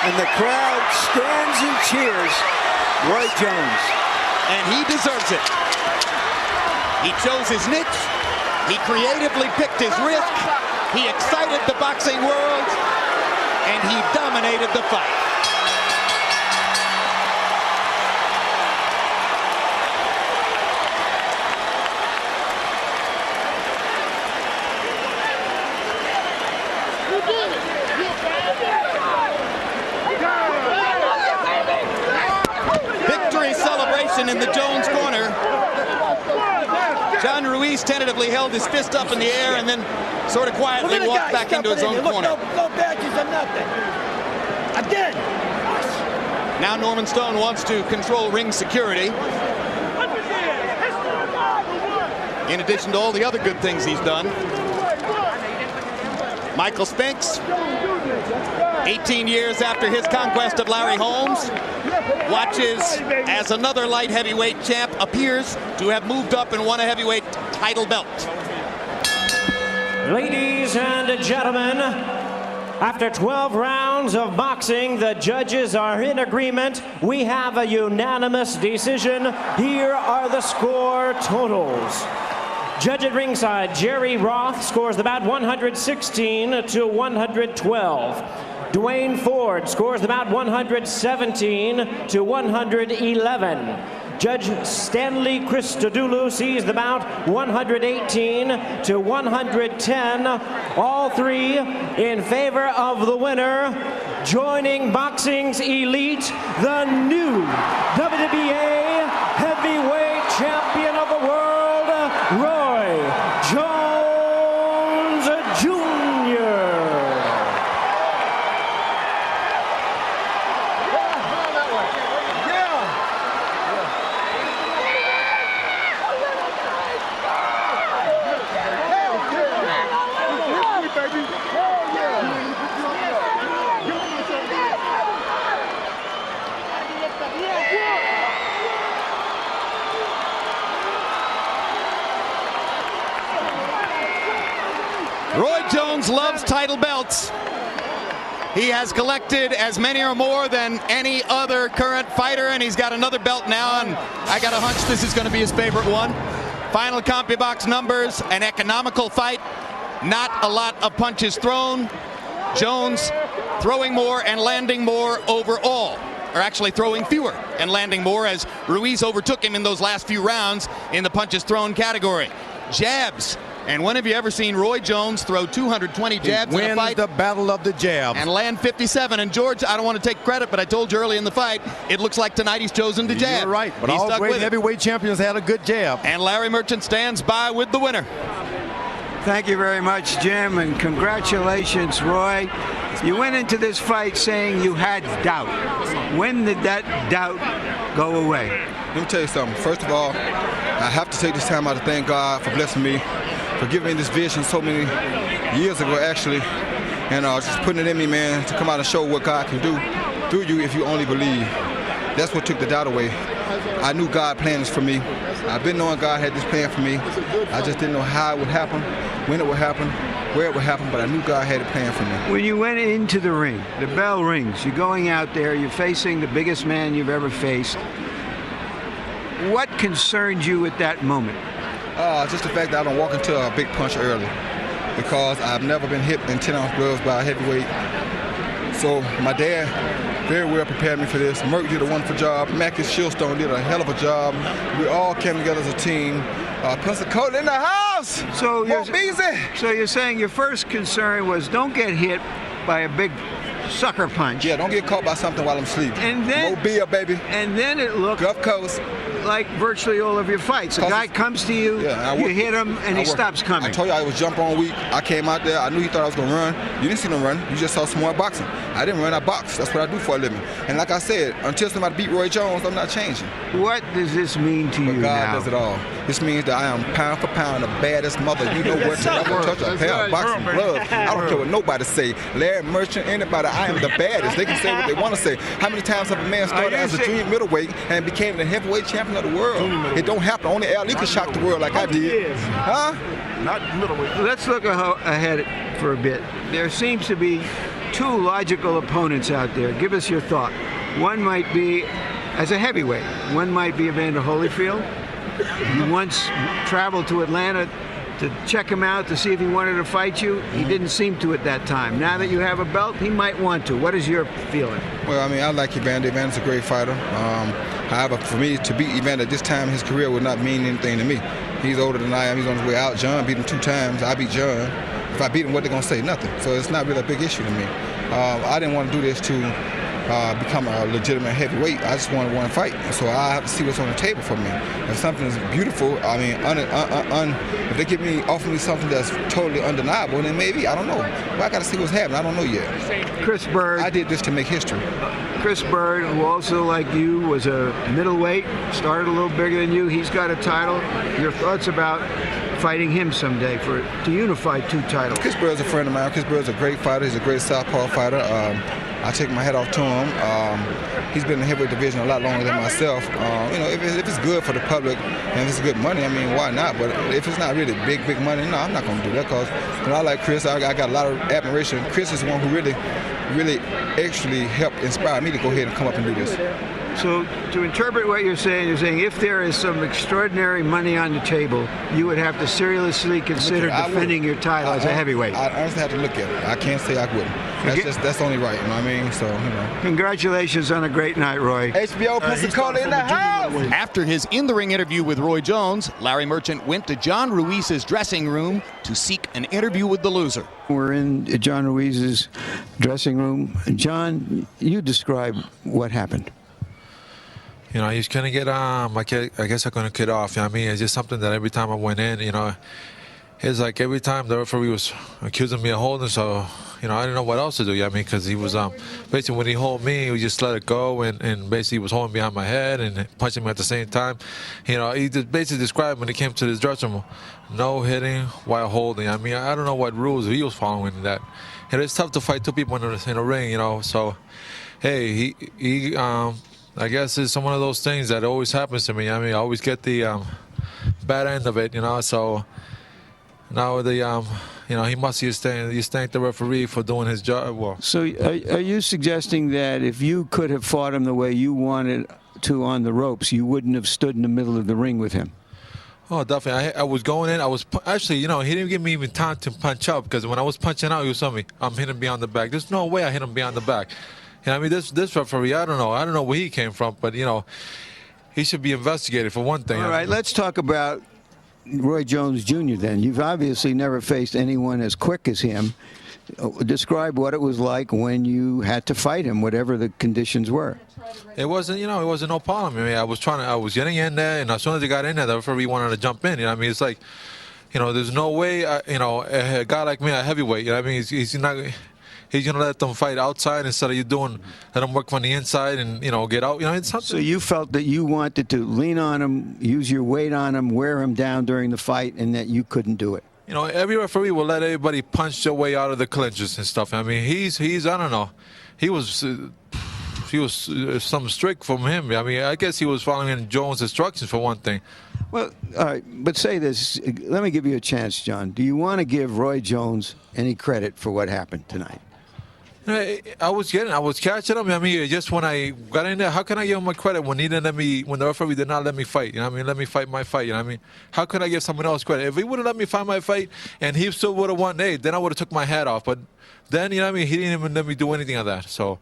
And the crowd stands and cheers Roy Jones. And he deserves it. He chose his niche. He creatively picked his risk. He excited the boxing world. And he dominated the fight. In the Jones corner. John Ruiz tentatively held his fist up in the air and then sort of quietly walked back into his own corner. No badges or nothing. Again. Now Norman Stone wants to control ring security. In addition to all the other good things he's done. Michael Spinks, 18 years after his conquest of Larry Holmes, watches as another light heavyweight champ appears to have moved up and won a heavyweight title belt. Ladies and gentlemen, after 12 rounds of boxing, the judges are in agreement. We have a unanimous decision. Here are the score totals. Judge at ringside, Jerry Roth scores the bout 116 to 112. Dwayne Ford scores the bout 117 to 111. Judge Stanley Christodoulou sees the bout 118 to 110. All three in favor of the winner. Joining boxing's elite, the new WBA heavyweight champion of the world, Roy Jones Jr. Roy Jones loves title belts. He has collected as many or more than any other current fighter, and he's got another belt now, and I got a hunch this is going to be his favorite one. Final CompuBox numbers, an economical fight, not a lot of punches thrown. Jones throwing more and landing more overall, or actually throwing fewer and landing more, as Ruiz overtook him in those last few rounds in the punches thrown category. Jabs. And when have you ever seen Roy Jones throw 220 jabs in a fight? The battle of the jabs. And land 57. And George, I don't want to take credit, but I told you early in the fight, it looks like tonight he's chosen to jab. You're right, but He's all stuck great with it. heavyweight champions had a good jab. And Larry Merchant stands by with the winner. Thank you very much, Jim, and congratulations, Roy. You went into this fight saying you had doubt. When did that doubt go away? Let me tell you something. First of all, I have to take this time out to thank God for blessing me, for giving me this vision so many years ago, actually, and just putting it in me, man, to come out and show what God can do through you if you only believe. That's what took the doubt away. I knew God planned this for me. I've been knowing God had this plan for me. I just didn't know how it would happen, when it would happen, where it would happen, but I knew God had a plan for me. When you went into the ring, the bell rings, you're going out there, you're facing the biggest man you've ever faced. What concerned you at that moment? Just the fact that I don't walk into a big punch early, because I've never been hit in 10-ounce gloves by a heavyweight. So my dad very well prepared me for this. Merck did a wonderful job. Mackie Shieldstone did a hell of a job. We all came together as a team. Pensacola in the house. So you're saying your first concern was don't get hit by a big sucker punch. Yeah, don't get caught by something while I'm asleep. And then Mobile, baby. And then it looked Gulf Coast. like virtually all of your fights. A guy comes to you, you hit him, and he stops coming. I told you I was jump on weak. I came out there. I knew he thought I was going to run. You didn't see him run. You just saw smart boxing. I didn't run. I box. That's what I do for a living. And like I said, until somebody beat Roy Jones, I'm not changing. What does this mean to you now? God does it all. This means that I am pound for pound the baddest mother you know what to ever touch a pair of boxing gloves. I don't care what nobody say. Larry Merchant, anybody, I am the baddest. They can say what they want to say. How many times have a man started as a junior middleweight and became the heavyweight champion of the world? It don't happen. Only Ali can shock the world like I did. Huh? Not middleweight. Let's look ahead for a bit. There seems to be two logical opponents out there. Give us your thought. One might be, as a heavyweight, one might be Evander Holyfield. You once traveled to Atlanta to check him out to see if he wanted to fight you. He didn't seem to at that time. Now that you have a belt, he might want to. What is your feeling? Well, I mean, I like Evander. Evander's a great fighter. However, for me to beat Evander at this time in his career would not mean anything to me. He's older than I am. He's on his way out. John beat him 2 times. I beat John. If I beat him, what they going to say? Nothing. So it's not really a big issue to me. I didn't want to do this to become a legitimate heavyweight. I just wanted one fight. So I have to see what's on the table for me. If something is beautiful, I mean, if they offer me something that's totally undeniable, then maybe, I don't know. But I got to see what's happening. I don't know yet. Chris Bird. I did this to make history. Chris Bird, who also, like you, was a middleweight, started a little bigger than you. He's got a title. Your thoughts about fighting him someday to unify 2 titles? Chris Bird's a friend of mine. Chris Bird's a great fighter. He's a great southpaw fighter. I take my hat off to him. He's been in the heavyweight division a lot longer than myself. You know, if it's good for the public and if it's good money, I mean, why not? But if it's not really big money, no, I'm not going to do that, because I like Chris. I got a lot of admiration. Chris is the one who really actually helped inspire me to go ahead and come up and do this. So to interpret what you're saying if there is some extraordinary money on the table, you would have to seriously consider defending your title as a heavyweight. I honestly have to look at it. I can't say I wouldn't. That's only right, you know what I mean? So, you know. Congratulations on a great night, Roy. HBO Pensacola in the house! After his in-the-ring interview with Roy Jones, Larry Merchant went to John Ruis's dressing room to seek an interview with the loser. We're in John Ruis's dressing room. John, you describe what happened. You know, he's gonna get I guess I'm gonna get off. You know what I mean? It's just something that every time I went in, you know, it's like every time the referee was accusing me of holding, so, you know, I didn't know what else to do. You know what I mean? Because he was basically when he hold me, he just let it go, and basically was holding behind my head and punching me at the same time. You know, he just basically described when he came to this dressing room, no hitting while holding. I mean, I don't know what rules he was following in that. And it's tough to fight two people in a ring, you know. So, hey, he I guess it's one of those things that always happens to me. I mean, I always get the bad end of it, you know. So now you know, he must thank the referee for doing his job well. So are you suggesting that if you could have fought him the way you wanted to on the ropes, you wouldn't have stood in the middle of the ring with him? Oh, definitely. I was going in. I was actually, you know, he didn't give me even time to punch up because when I was punching out, he was telling me I'm hitting beyond the back. There's no way I hit him beyond the back. You know, I mean, this referee, I don't know where he came from, but, you know, he should be investigated for one thing. All right, let's talk about Roy Jones Jr. then. You've obviously never faced anyone as quick as him. Describe what it was like when you had to fight him, whatever the conditions were. It wasn't, you know, it wasn't no problem. I mean, I was getting in there, and as soon as I got in there, the referee wanted to jump in. You know what I mean? It's like, you know, there's no way, you know, a guy like me, a heavyweight, you know what I mean? He's going to let them fight outside instead of let them work from the inside and, you know, get out. You know, it's something. So you felt that you wanted to lean on him, use your weight on him, wear him down during the fight, and that you couldn't do it. You know, every referee will let everybody punch their way out of the clinches and stuff. I mean, he's I don't know. He was some strict from him. I mean, I guess he was following Jones' instructions for one thing. Well, all right, but say this. Let me give you a chance, John. Do you want to give Roy Jones any credit for what happened tonight? I was catching him. I mean, just when I got in there, how can I give him a credit when when the referee did not let me fight? You know what I mean? Let me fight my fight. You know what I mean? How could I give someone else credit? If he would have let me fight my fight and he still would have won, then I would have took my hat off. But then, you know what I mean? He didn't even let me do anything of that. So.